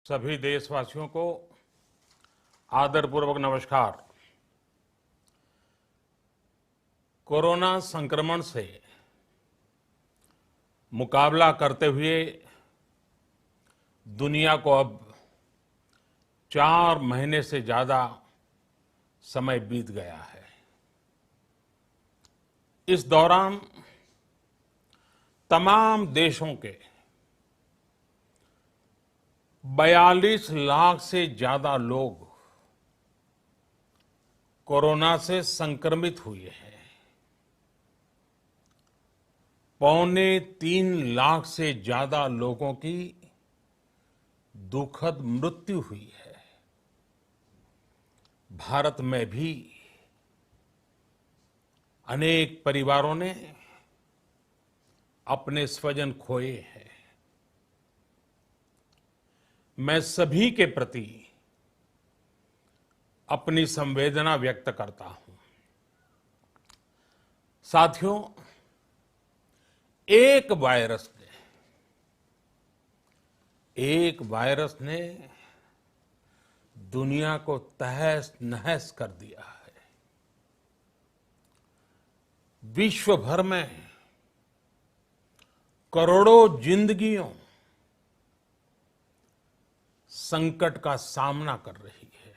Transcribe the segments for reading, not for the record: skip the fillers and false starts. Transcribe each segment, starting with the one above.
सभी देशवासियों को आदरपूर्वक नमस्कार। कोरोना संक्रमण से मुकाबला करते हुए दुनिया को अब 4 महीने से ज्यादा समय बीत गया है। इस दौरान तमाम देशों के 42 लाख से ज्यादा लोग कोरोना से संक्रमित हुए हैं। 2.25 लाख से ज्यादा लोगों की दुखद मृत्यु हुई है। भारत में भी अनेक परिवारों ने अपने स्वजन खोए हैं। मैं सभी के प्रति अपनी संवेदना व्यक्त करता हूं। साथियों, एक वायरस ने दुनिया को तहस नहस कर दिया है। विश्व भर में करोड़ों जिंदगियों संकट का सामना कर रही है।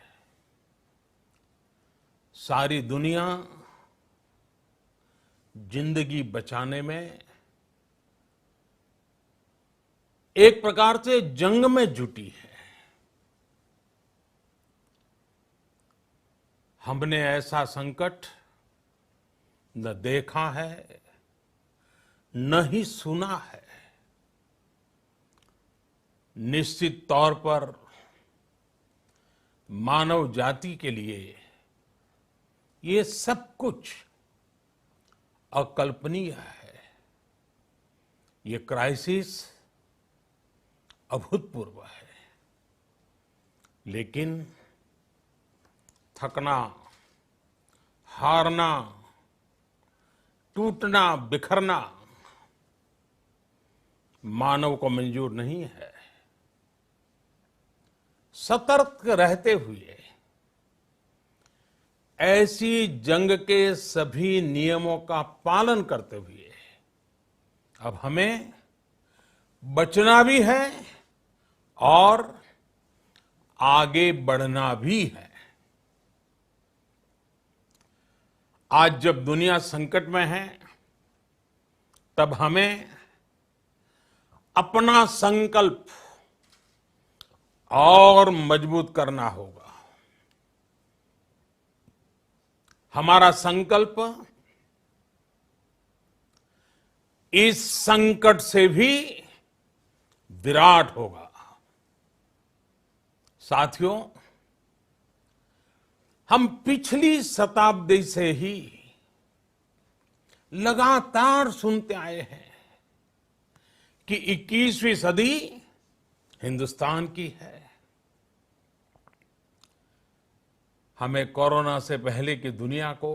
सारी दुनिया जिंदगी बचाने में एक प्रकार से जंग में जुटी है। हमने ऐसा संकट न देखा है, न ही सुना है। निश्चित तौर पर मानव जाति के लिए ये सब कुछ अकल्पनीय है। ये क्राइसिस अभूतपूर्व है। लेकिन थकना, हारना, टूटना, बिखरना मानव को मंजूर नहीं है। सतर्क रहते हुए ऐसी जंग के सभी नियमों का पालन करते हुए अब हमें बचना भी है और आगे बढ़ना भी है। आज जब दुनिया संकट में है, तब हमें अपना संकल्प और मजबूत करना होगा। हमारा संकल्प इस संकट से भी विराट होगा। साथियों, हम पिछली शताब्दी से ही लगातार सुनते आए हैं कि 21वीं सदी हिंदुस्तान की है। हमें कोरोना से पहले की दुनिया को,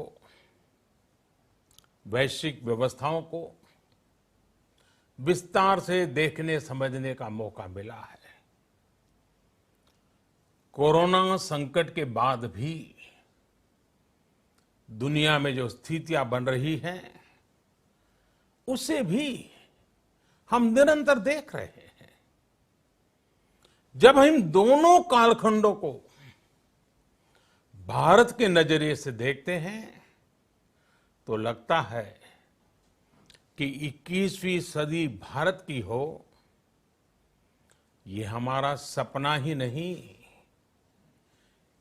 वैश्विक व्यवस्थाओं को विस्तार से देखने समझने का मौका मिला है। कोरोना संकट के बाद भी दुनिया में जो स्थितियां बन रही हैं, उसे भी हम निरंतर देख रहे हैं। जब हम दोनों कालखंडों को भारत के नजरिए से देखते हैं, तो लगता है कि 21वीं सदी भारत की हो, ये हमारा सपना ही नहीं,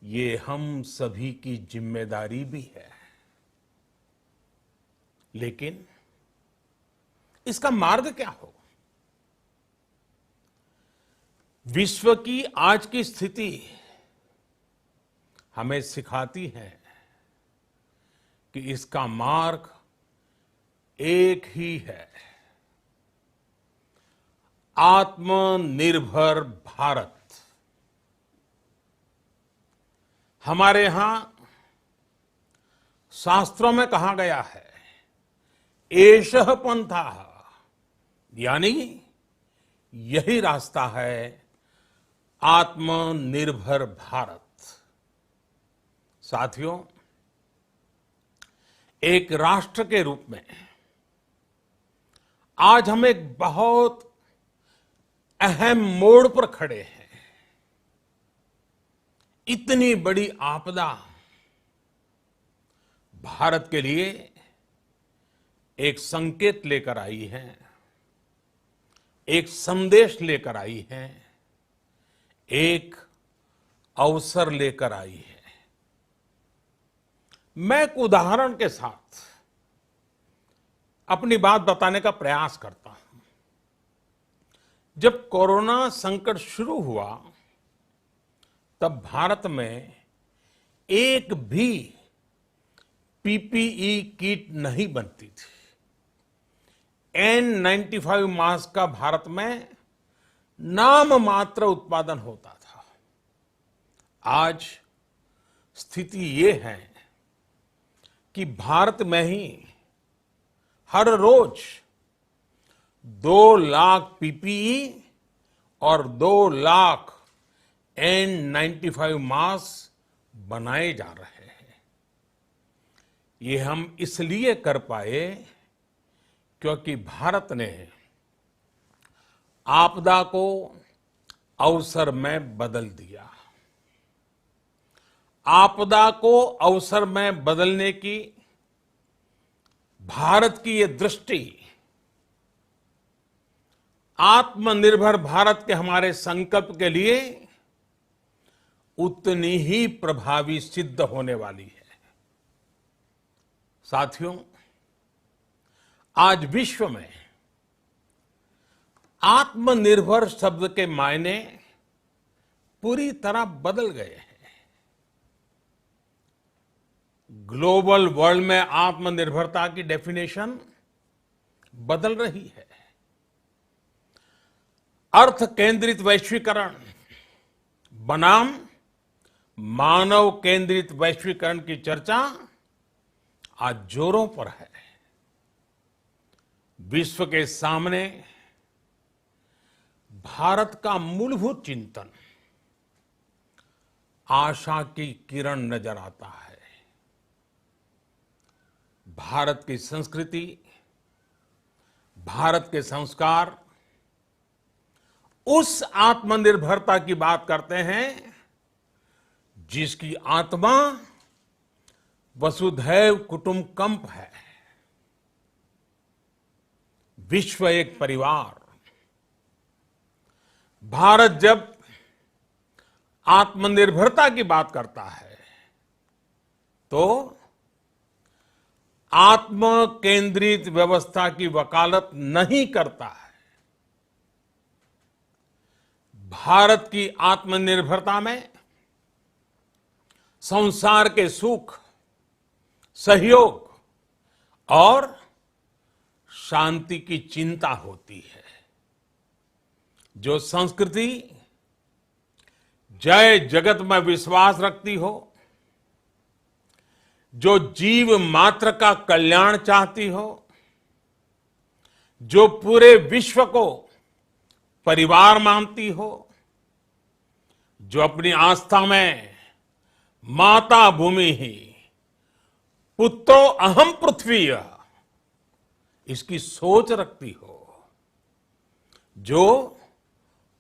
ये हम सभी की जिम्मेदारी भी है। लेकिन इसका मार्ग क्या हो? विश्व की आज की स्थिति हमें सिखाती है कि इसका मार्ग एक ही है, आत्मनिर्भर भारत। हमारे यहां शास्त्रों में कहा गया है, एषः पंथः, यानी यही रास्ता है आत्मनिर्भर भारत। साथियों, एक राष्ट्र के रूप में आज हम एक बहुत अहम मोड़ पर खड़े हैं। इतनी बड़ी आपदा भारत के लिए एक संकेत लेकर आई है, एक संदेश लेकर आई है, एक अवसर लेकर आई है। मैं एक उदाहरण के साथ अपनी बात बताने का प्रयास करता हूं। जब कोरोना संकट शुरू हुआ तब भारत में एक भी पीपीई किट नहीं बनती थी। N95 मास्क का भारत में नाम मात्र उत्पादन होता था। आज स्थिति ये है कि भारत में ही हर रोज 2 लाख पीपीई और 2 लाख N95 मास्क बनाए जा रहे हैं। ये हम इसलिए कर पाए क्योंकि भारत ने आपदा को अवसर में बदल दिया। आपदा को अवसर में बदलने की भारत की ये दृष्टि आत्मनिर्भर भारत के हमारे संकल्प के लिए उतनी ही प्रभावी सिद्ध होने वाली है। साथियों, आज विश्व में आत्मनिर्भर शब्द के मायने पूरी तरह बदल गए हैं। ग्लोबल वर्ल्ड में आत्मनिर्भरता की डेफिनेशन बदल रही है। अर्थ केंद्रित वैश्वीकरण बनाम मानव केंद्रित वैश्वीकरण की चर्चा आज जोरों पर है। विश्व के सामने भारत का मूलभूत चिंतन आशा की किरण नजर आता है। भारत की संस्कृति, भारत के संस्कार उस आत्मनिर्भरता की बात करते हैं जिसकी आत्मा वसुधैव कुटुंबकम है। विश्व एक परिवार। भारत जब आत्मनिर्भरता की बात करता है तो आत्म केंद्रित व्यवस्था की वकालत नहीं करता है। भारत की आत्मनिर्भरता में संसार के सुख, सहयोग और शांति की चिंता होती है। जो संस्कृति जय जगत में विश्वास रखती हो, जो जीव मात्र का कल्याण चाहती हो, जो पूरे विश्व को परिवार मानती हो, जो अपनी आस्था में माता भूमि ही पुत्रो अहम पृथ्वी इसकी सोच रखती हो, जो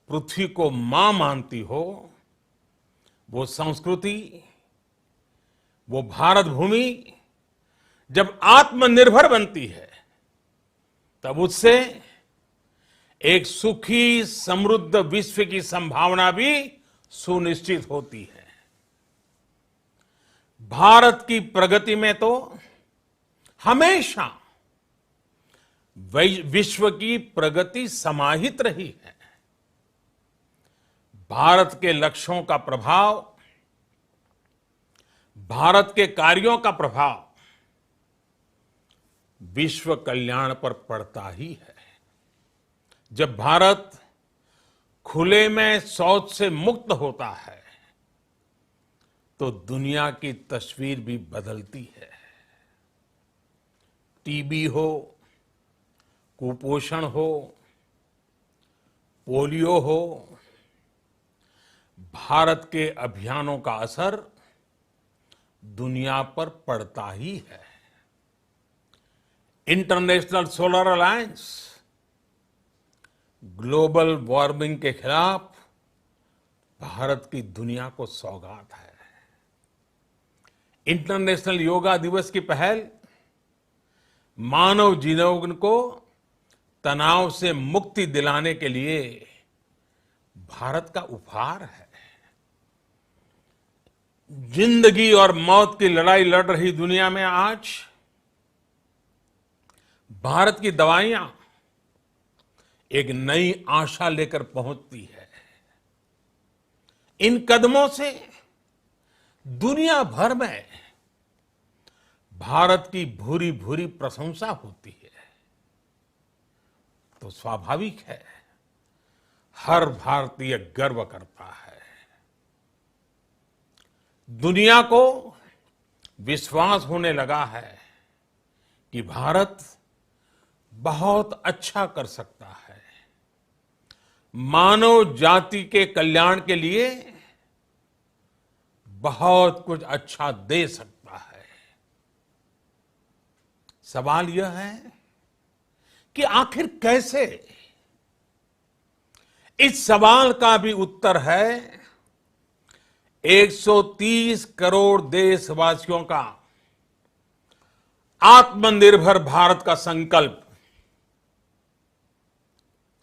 पृथ्वी को मां मानती हो, वो संस्कृति, वो भारत भूमि जब आत्मनिर्भर बनती है तब उससे एक सुखी समृद्ध विश्व की संभावना भी सुनिश्चित होती है। भारत की प्रगति में तो हमेशा विश्व की प्रगति समाहित रही है। भारत के लक्ष्यों का प्रभाव, भारत के कार्यों का प्रभाव विश्व कल्याण पर पड़ता ही है। जब भारत खुले में शौच से मुक्त होता है तो दुनिया की तस्वीर भी बदलती है। टीबी हो, कुपोषण हो, पोलियो हो, भारत के अभियानों का असर दुनिया पर पड़ता ही है। International solar alliance global warming के खिलाफ भारत की दुनिया को सौगात है। इंटरनेशनल योगा दिवस की पहल मानव जीवन को तनाव से मुक्ति दिलाने के लिए भारत का उपहार है। जिंदगी और मौत की लड़ाई लड़ रही दुनिया में आज भारत की दवाइयां एक नई आशा लेकर पहुंचती है। इन कदमों से दुनिया भर में भारत की भूरी भूरी प्रशंसा होती है। तो स्वाभाविक है, हर भारतीय गर्व करता है। दुनिया को विश्वास होने लगा है कि भारत बहुत अच्छा कर सकता है, मानव जाति के कल्याण के लिए बहुत कुछ अच्छा दे सकता है। सवाल यह है कि आखिर कैसे? इस सवाल का भी उत्तर है 130 करोड़ देशवासियों का आत्मनिर्भर भारत का संकल्प।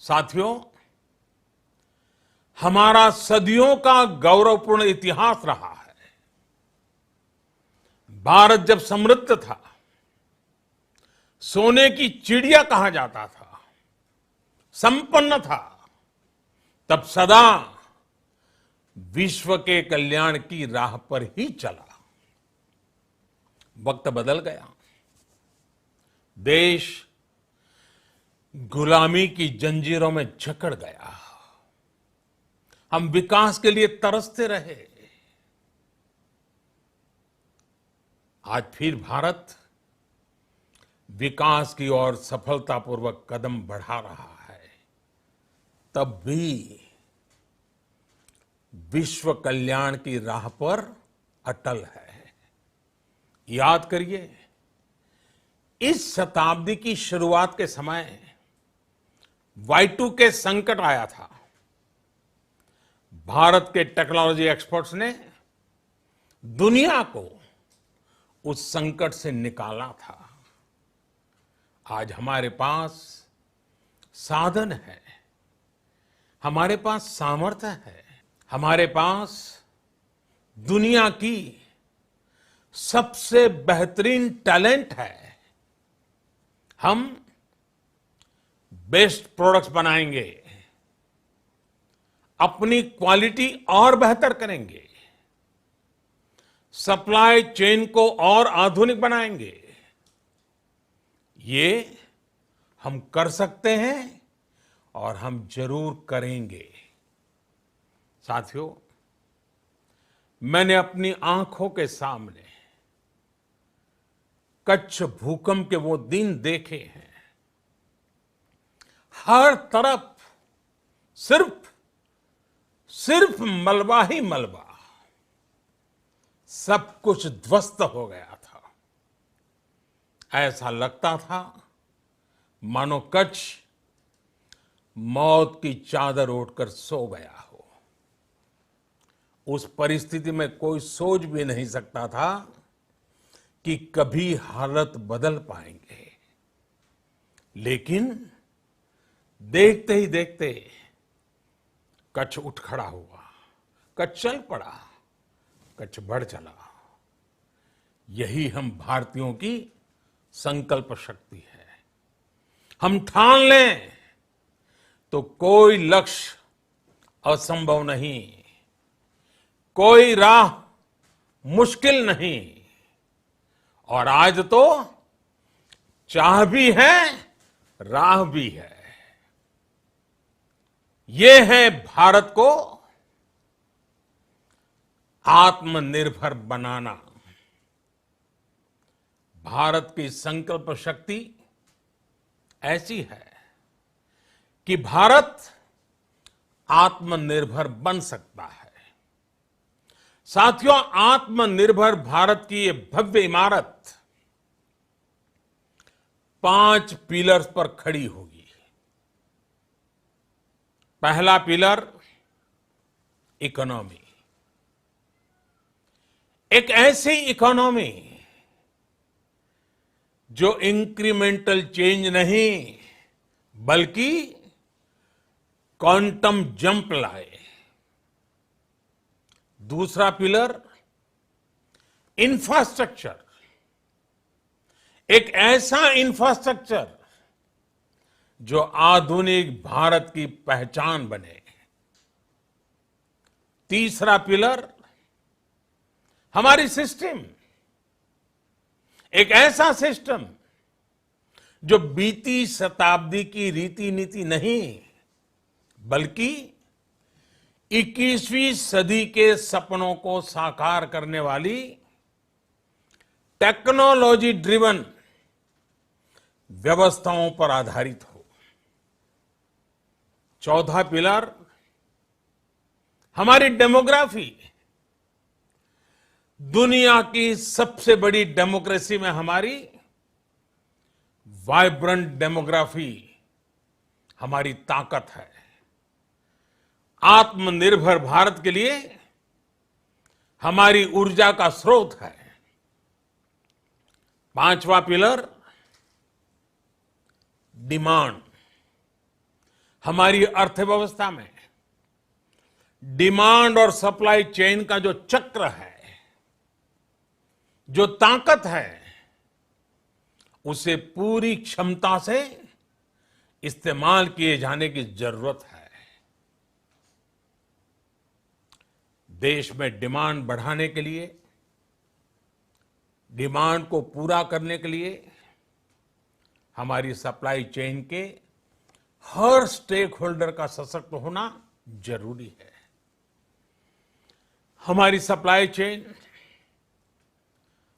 साथियों, हमारा सदियों का गौरवपूर्ण इतिहास रहा है। भारत जब समृद्ध था, सोने की चिड़िया कहा जाता था, संपन्न था, तब सदा विश्व के कल्याण की राह पर ही चला। वक्त बदल गया, देश गुलामी की जंजीरों में जकड़ गया। हम विकास के लिए तरसते रहे। आज फिर भारत विकास की ओर सफलतापूर्वक कदम बढ़ा रहा है। तब भी विश्व कल्याण की राह पर अटल है। याद करिए, इस शताब्दी की शुरुआत के समय Y2K संकट आया था। भारत के टेक्नोलॉजी एक्सपर्ट्स ने दुनिया को उस संकट से निकाला था। आज हमारे पास साधन है, हमारे पास सामर्थ्य है, हमारे पास दुनिया की सबसे बेहतरीन टैलेंट है। हम बेस्ट प्रोडक्ट्स बनाएंगे, अपनी क्वालिटी और बेहतर करेंगे, सप्लाई चेन को और आधुनिक बनाएंगे। ये हम कर सकते हैं और हम जरूर करेंगे। साथियों, मैंने अपनी आंखों के सामने कच्छ भूकंप के वो दिन देखे हैं। हर तरफ सिर्फ मलबा ही मलबा, सब कुछ ध्वस्त हो गया था। ऐसा लगता था मानो कच्छ मौत की चादर ओढ़कर सो गया हो। उस परिस्थिति में कोई सोच भी नहीं सकता था कि कभी हालत बदल पाएंगे। लेकिन देखते ही देखते कच्छ उठ खड़ा हुआ, कच्छ चल पड़ा, कच्छ बढ़ चला। यही हम भारतीयों की संकल्प शक्ति है। हम ठान लें तो कोई लक्ष्य असंभव नहीं, कोई राह मुश्किल नहीं। और आज तो चाह भी है, राह भी है। ये है भारत को आत्मनिर्भर बनाना। भारत की संकल्प शक्ति ऐसी है कि भारत आत्मनिर्भर बन सकता है। साथियों, आत्मनिर्भर भारत की ये भव्य इमारत 5 पिलर्स पर खड़ी होगी। पहला पिलर, इकोनॉमी। एक ऐसी इकोनॉमी जो इंक्रीमेंटल चेंज नहीं बल्कि क्वांटम जंप लाए। दूसरा पिलर, इंफ्रास्ट्रक्चर। एक ऐसा इंफ्रास्ट्रक्चर जो आधुनिक भारत की पहचान बने। तीसरा पिलर, हमारी सिस्टम। एक ऐसा सिस्टम जो बीती शताब्दी की रीति नीति नहीं बल्कि 21वीं सदी के सपनों को साकार करने वाली टेक्नोलॉजी ड्रिवन व्यवस्थाओं पर आधारित हो। चौथा पिलर, हमारी डेमोग्राफी। दुनिया की सबसे बड़ी डेमोक्रेसी में हमारी वाइब्रेंट डेमोग्राफी हमारी ताकत है। आत्मनिर्भर भारत के लिए हमारी ऊर्जा का स्रोत है। पांचवा पिलर, डिमांड। हमारी अर्थव्यवस्था में डिमांड और सप्लाई चेन का जो चक्र है, जो ताकत है, उसे पूरी क्षमता से इस्तेमाल किए जाने की जरूरत है। देश में डिमांड बढ़ाने के लिए, डिमांड को पूरा करने के लिए हमारी सप्लाई चेन के हर स्टेक होल्डर का सशक्त होना जरूरी है। हमारी सप्लाई चेन,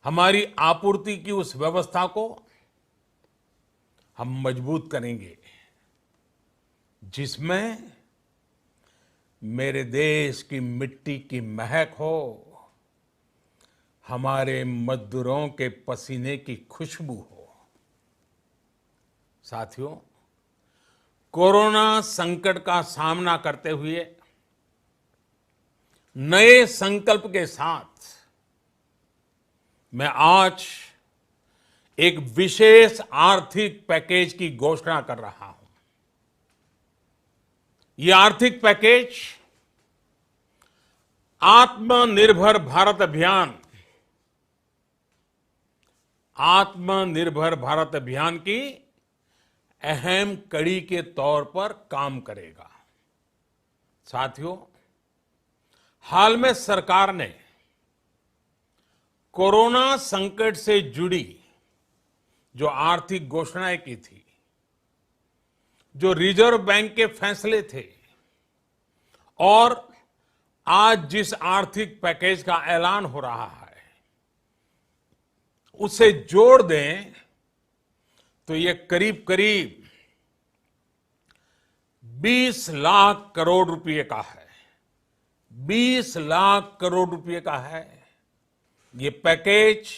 हमारी आपूर्ति की उस व्यवस्था को हम मजबूत करेंगे जिसमें मेरे देश की मिट्टी की महक हो, हमारे मजदूरों के पसीने की खुशबू हो। साथियों, कोरोना संकट का सामना करते हुए नए संकल्प के साथ मैं आज एक विशेष आर्थिक पैकेज की घोषणा कर रहा हूं। यह आर्थिक पैकेज आत्मनिर्भर भारत अभियान, आत्मनिर्भर भारत अभियान की अहम कड़ी के तौर पर काम करेगा। साथियों, हाल में सरकार ने कोरोना संकट से जुड़ी जो आर्थिक घोषणाएं की थी, जो रिजर्व बैंक के फैसले थे और आज जिस आर्थिक पैकेज का ऐलान हो रहा है, उसे जोड़ दें तो ये करीब करीब 20 लाख करोड़ रुपए का है। 20 लाख करोड़ रुपए का है। ये पैकेज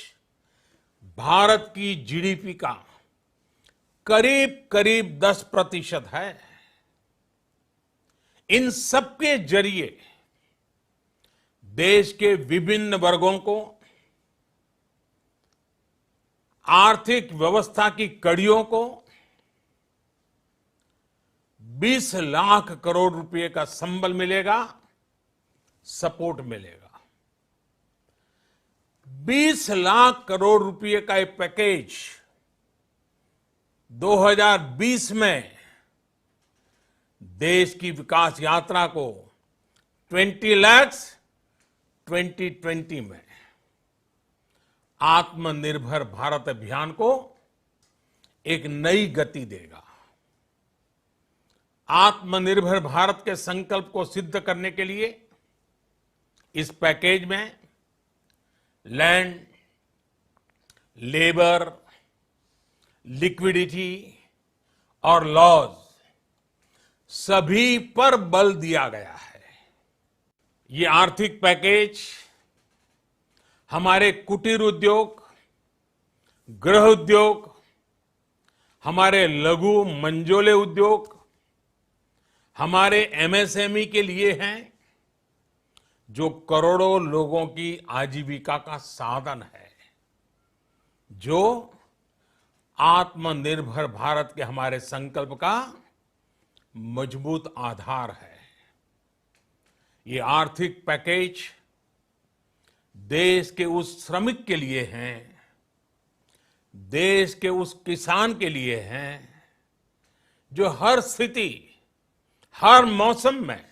भारत की जीडीपी का करीब करीब 10% है। इन सबके जरिए देश के विभिन्न वर्गों को आर्थिक व्यवस्था की कड़ियों को 20 लाख करोड़ रुपए का संबल मिलेगा, सपोर्ट मिलेगा। 20 लाख करोड़ रुपए का एक पैकेज 2020 में देश की विकास यात्रा को 20 लाख 2020 में आत्मनिर्भर भारत अभियान को एक नई गति देगा। आत्मनिर्भर भारत के संकल्प को सिद्ध करने के लिए इस पैकेज में लैंड, लेबर, लिक्विडिटी और लॉज सभी पर बल दिया गया है। ये आर्थिक पैकेज हमारे कुटीर उद्योग, गृह उद्योग, हमारे लघु मंझोले उद्योग, हमारे एमएसएमई के लिए हैं, जो करोड़ों लोगों की आजीविका का साधन है, जो आत्मनिर्भर भारत के हमारे संकल्प का मजबूत आधार है। ये आर्थिक पैकेज देश के उस श्रमिक के लिए हैं, देश के उस किसान के लिए हैं, जो हर स्थिति, हर मौसम में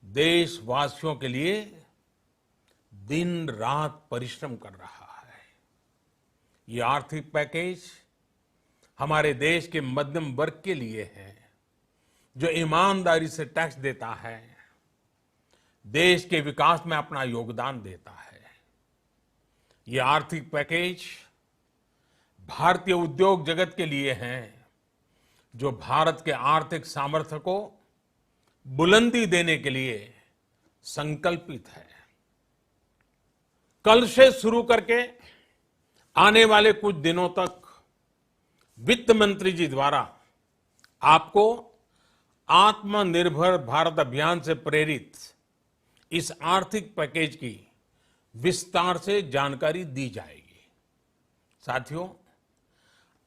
देशवासियों के लिए दिन रात परिश्रम कर रहा है। ये आर्थिक पैकेज हमारे देश के मध्यम वर्ग के लिए है, जो ईमानदारी से टैक्स देता है, देश के विकास में अपना योगदान देता है। ये आर्थिक पैकेज भारतीय उद्योग जगत के लिए है, जो भारत के आर्थिक सामर्थ्य को बुलंदी देने के लिए संकल्पित है। कल से शुरू करके आने वाले कुछ दिनों तक वित्त मंत्री जी द्वारा आपको आत्मनिर्भर भारत अभियान से प्रेरित इस आर्थिक पैकेज की विस्तार से जानकारी दी जाएगी। साथियों,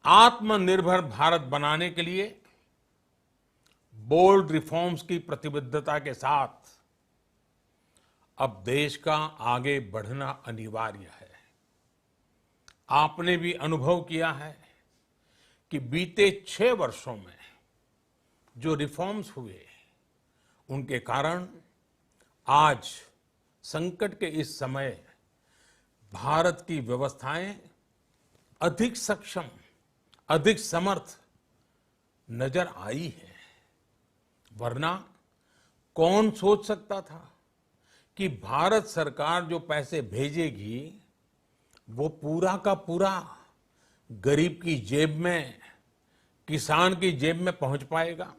आत्मनिर्भर भारत बनाने के लिए बोल्ड रिफॉर्म्स की प्रतिबद्धता के साथ अब देश का आगे बढ़ना अनिवार्य है। आपने भी अनुभव किया है कि बीते 6 वर्षों में जो रिफॉर्म्स हुए, उनके कारण आज संकट के इस समय भारत की व्यवस्थाएं अधिक सक्षम, अधिक समर्थ नजर आई है। वरना कौन सोच सकता था कि भारत सरकार जो पैसे भेजेगी वो पूरा का पूरा गरीब की जेब में, किसान की जेब में पहुंच पाएगा।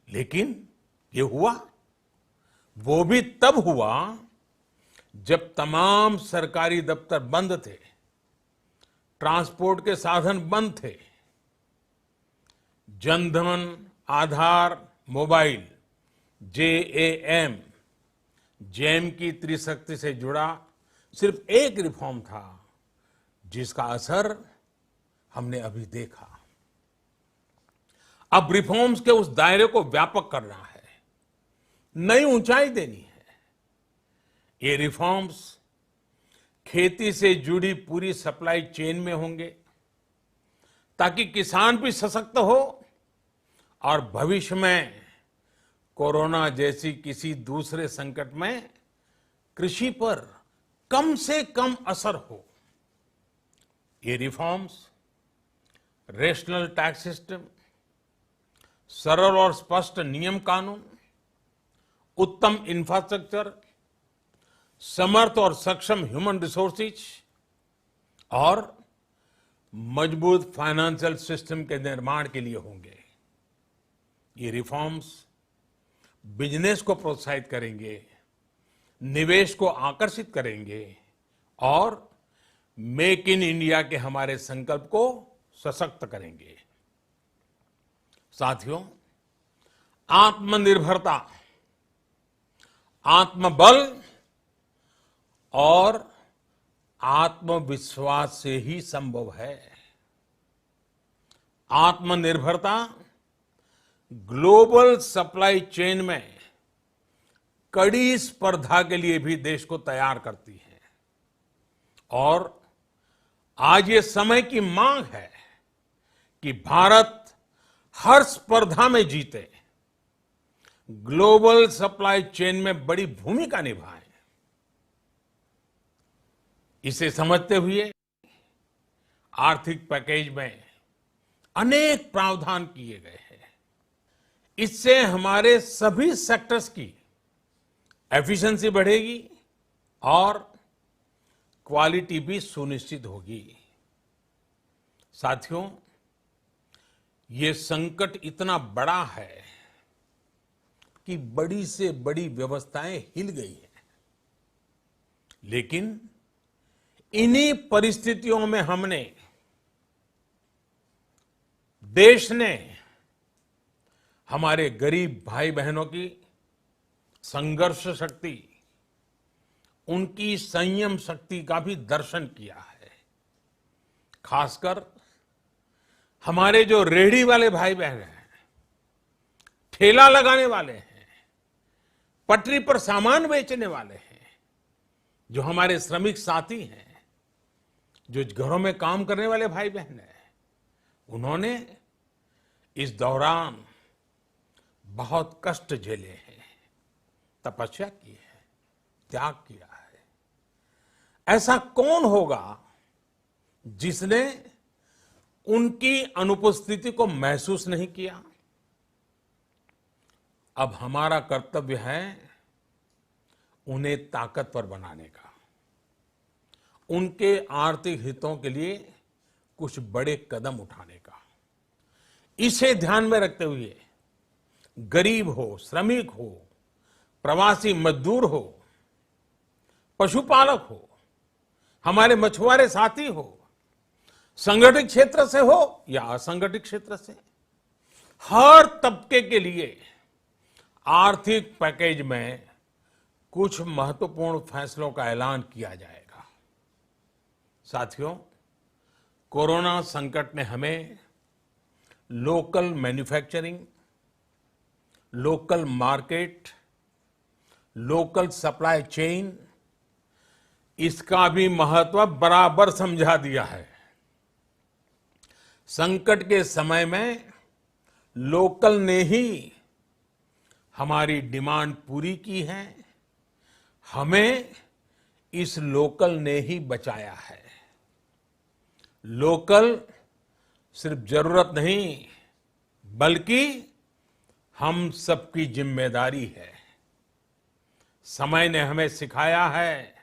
लेकिन ये हुआ, वो भी तब हुआ जब तमाम सरकारी दफ्तर बंद थे, ट्रांसपोर्ट के साधन बंद थे। जनधन, आधार, मोबाइल, जेएएम, जैम की त्रिशक्ति से जुड़ा सिर्फ एक रिफॉर्म था, जिसका असर हमने अभी देखा। अब रिफॉर्म्स के उस दायरे को व्यापक करना है, नई ऊंचाई देनी है। ये रिफॉर्म्स खेती से जुड़ी पूरी सप्लाई चेन में होंगे, ताकि किसान भी सशक्त हो और भविष्य में कोरोना जैसी किसी दूसरे संकट में कृषि पर कम से कम असर हो। ये रिफॉर्म्स रेशनल टैक्स सिस्टम, सरल और स्पष्ट नियम कानून, उत्तम इंफ्रास्ट्रक्चर, समर्थ और सक्षम ह्यूमन रिसोर्सेज और मजबूत फाइनेंशियल सिस्टम के निर्माण के लिए होंगे। ये रिफॉर्म्स बिजनेस को प्रोत्साहित करेंगे, निवेश को आकर्षित करेंगे और मेक इन इंडिया के हमारे संकल्प को सशक्त करेंगे। साथियों, आत्मनिर्भरता आत्मबल और आत्मविश्वास से ही संभव है। आत्मनिर्भरता ग्लोबल सप्लाई चेन में कड़ी स्पर्धा के लिए भी देश को तैयार करती है और आज ये समय की मांग है कि भारत हर स्पर्धा में जीते, ग्लोबल सप्लाई चेन में बड़ी भूमिका निभाए। इसे समझते हुए आर्थिक पैकेज में अनेक प्रावधान किए गए हैं। इससे हमारे सभी सेक्टर्स की एफिशिएंसी बढ़ेगी और क्वालिटी भी सुनिश्चित होगी। साथियों, ये संकट इतना बड़ा है कि बड़ी से बड़ी व्यवस्थाएं हिल गई हैं। लेकिन इन्हीं परिस्थितियों में हमने, देश ने हमारे गरीब भाई बहनों की संघर्ष शक्ति, उनकी संयम शक्ति का भी दर्शन किया है। खासकर हमारे जो रेहड़ी वाले भाई बहन हैं, ठेला लगाने वाले हैं, पटरी पर सामान बेचने वाले हैं, जो हमारे श्रमिक साथी हैं, जो घरों में काम करने वाले भाई बहन हैं, उन्होंने इस दौरान बहुत कष्ट झेले हैं, तपस्या की है, त्याग किया है। ऐसा कौन होगा जिसने उनकी अनुपस्थिति को महसूस नहीं किया? अब हमारा कर्तव्य है उन्हें ताकतवर बनाने का, उनके आर्थिक हितों के लिए कुछ बड़े कदम उठाने का। इसे ध्यान में रखते हुए गरीब हो, श्रमिक हो, प्रवासी मजदूर हो, पशुपालक हो, हमारे मछुआरे साथी हो, संगठित क्षेत्र से हो या असंगठित क्षेत्र से, हर तबके के लिए आर्थिक पैकेज में कुछ महत्वपूर्ण फैसलों का ऐलान किया जाएगा। साथियों, कोरोना संकट ने हमें local manufacturing, local market, local supply chain, इसका भी महत्व बराबर समझा दिया है। संकट के समय में लोकल ने ही हमारी डिमांड पूरी की है, हमें इस लोकल ने ही बचाया है। लोकल सिर्फ जरूरत नहीं, बल्कि हम सबकी जिम्मेदारी है। समय ने हमें सिखाया है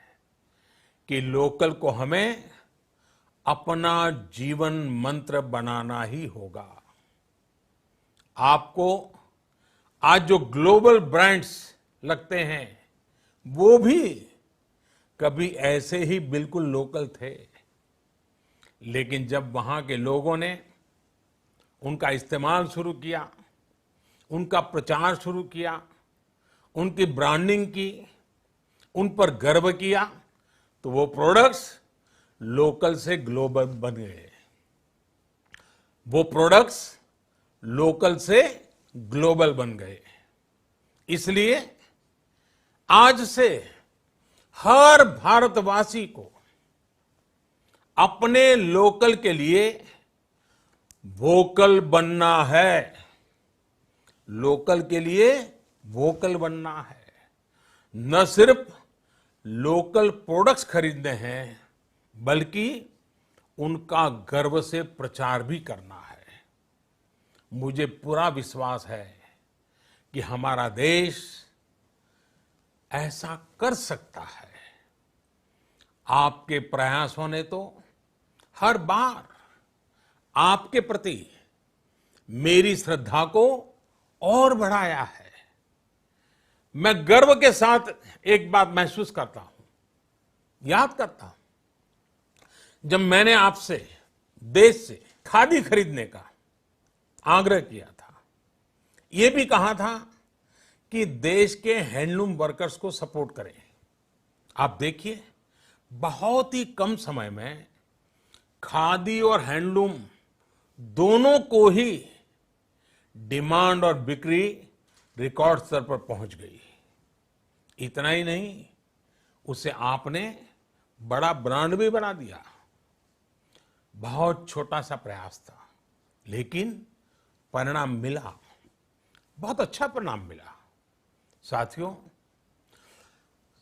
कि लोकल को हमें अपना जीवन मंत्र बनाना ही होगा। आपको आज जो ग्लोबल ब्रांड्स लगते हैं, वो भी कभी ऐसे ही बिल्कुल लोकल थे, लेकिन जब वहां के लोगों ने उनका इस्तेमाल शुरू किया, उनका प्रचार शुरू किया, उनकी ब्रांडिंग की, उन पर गर्व किया, तो वो प्रोडक्ट्स लोकल से ग्लोबल बन गए। वो प्रोडक्ट्स लोकल से ग्लोबल बन गए। इसलिए आज से हर भारतवासी को अपने लोकल के लिए वोकल बनना है। लोकल के लिए वोकल बनना है। न सिर्फ लोकल प्रोडक्ट्स खरीदने हैं, बल्कि उनका गर्व से प्रचार भी करना है। मुझे पूरा विश्वास है कि हमारा देश ऐसा कर सकता है। आपके प्रयासों ने तो हर बार आपके प्रति मेरी श्रद्धा को और बढ़ाया है। मैं गर्व के साथ एक बात महसूस करता हूं, याद करता हूं, जब मैंने आपसे देश से खादी खरीदने का आग्रह किया था, यह भी कहा था कि देश के हैंडलूम वर्कर्स को सपोर्ट करें। आप देखिए, बहुत ही कम समय में खादी और हैंडलूम दोनों को ही डिमांड और बिक्री रिकॉर्ड स्तर पर पहुंच गई। इतना ही नहीं, उसे आपने बड़ा ब्रांड भी बना दिया। बहुत छोटा सा प्रयास था, लेकिन परिणाम मिला, बहुत अच्छा परिणाम मिला। साथियों,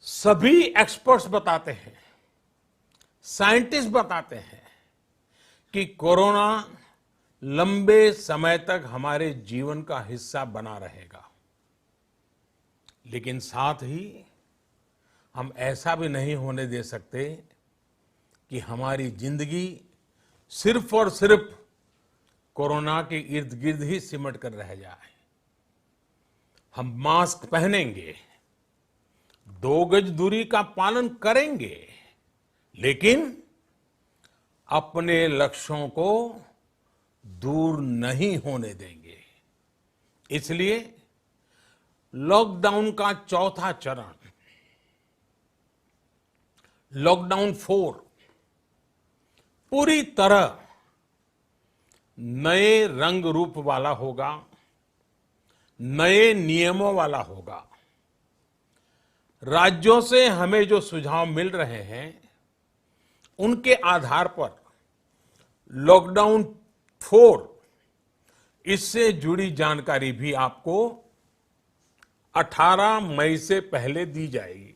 सभी एक्सपर्ट्स बताते हैं, साइंटिस्ट बताते हैं कि कोरोना लंबे समय तक हमारे जीवन का हिस्सा बना रहेगा। लेकिन साथ ही हम ऐसा भी नहीं होने दे सकते कि हमारी जिंदगी सिर्फ और सिर्फ कोरोना के इर्द गिर्द ही सिमट कर रह जाए। हम मास्क पहनेंगे, 2 गज दूरी का पालन करेंगे, लेकिन अपने लक्ष्यों को दूर नहीं होने देंगे। इसलिए लॉकडाउन का चौथा चरण, लॉकडाउन 4, पूरी तरह नए रंग रूप वाला होगा, नए नियमों वाला होगा। राज्यों से हमें जो सुझाव मिल रहे हैं, उनके आधार पर लॉकडाउन 4, इससे जुड़ी जानकारी भी आपको 18 मई से पहले दी जाएगी।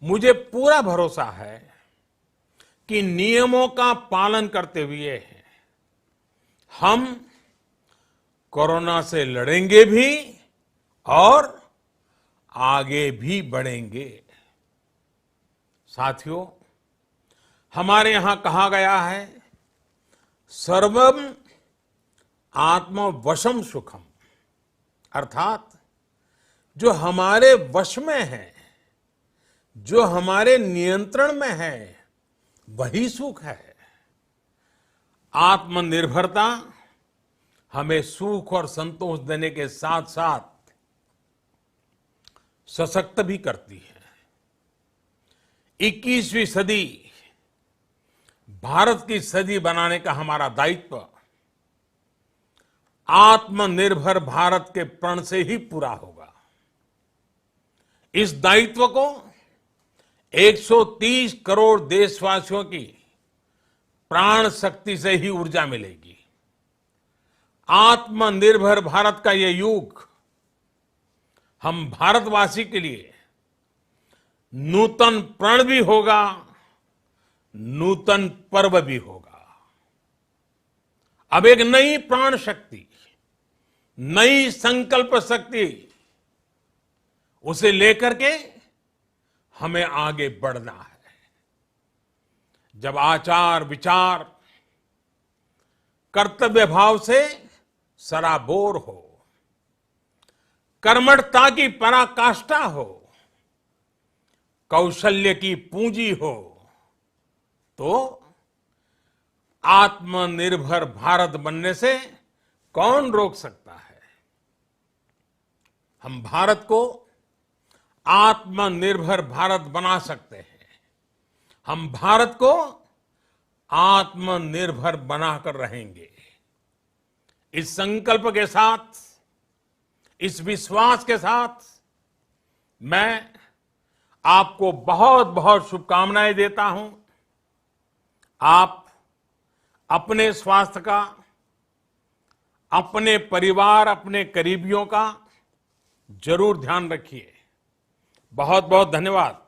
मुझे पूरा भरोसा है कि नियमों का पालन करते हुए हम कोरोना से लड़ेंगे भी और आगे भी बढ़ेंगे। साथियों, हमारे यहां कहा गया है, सर्वम आत्मवशम सुखम, अर्थात जो हमारे वश में है, जो हमारे नियंत्रण में है, वही सुख है। आत्मनिर्भरता हमें सुख और संतोष देने के साथ साथ सशक्त भी करती है। 21वीं सदी भारत की सदी बनाने का हमारा दायित्व आत्मनिर्भर भारत के प्रण से ही पूरा होगा। इस दायित्व को 130 करोड़ देशवासियों की प्राण शक्ति से ही ऊर्जा मिलेगी। आत्मनिर्भर भारत का ये युग हम भारतवासी के लिए नूतन प्रण भी होगा, नूतन पर्व भी होगा। अब एक नई प्राण शक्ति, नई संकल्प शक्ति, उसे लेकर के हमें आगे बढ़ना है। जब आचार विचार कर्तव्य भाव से सराबोर हो, कर्मठता की पराकाष्ठा हो, कौशल्य की पूंजी हो, तो आत्मनिर्भर भारत बनने से कौन रोक सकता है। हम भारत को आत्मनिर्भर भारत बना सकते हैं। हम भारत को आत्मनिर्भर बनाकर रहेंगे। इस संकल्प के साथ, इस विश्वास के साथ मैं आपको बहुत बहुत शुभकामनाएं देता हूं। आप अपने स्वास्थ्य का, अपने परिवार, अपने करीबियों का जरूर ध्यान रखिए। बहुत बहुत धन्यवाद।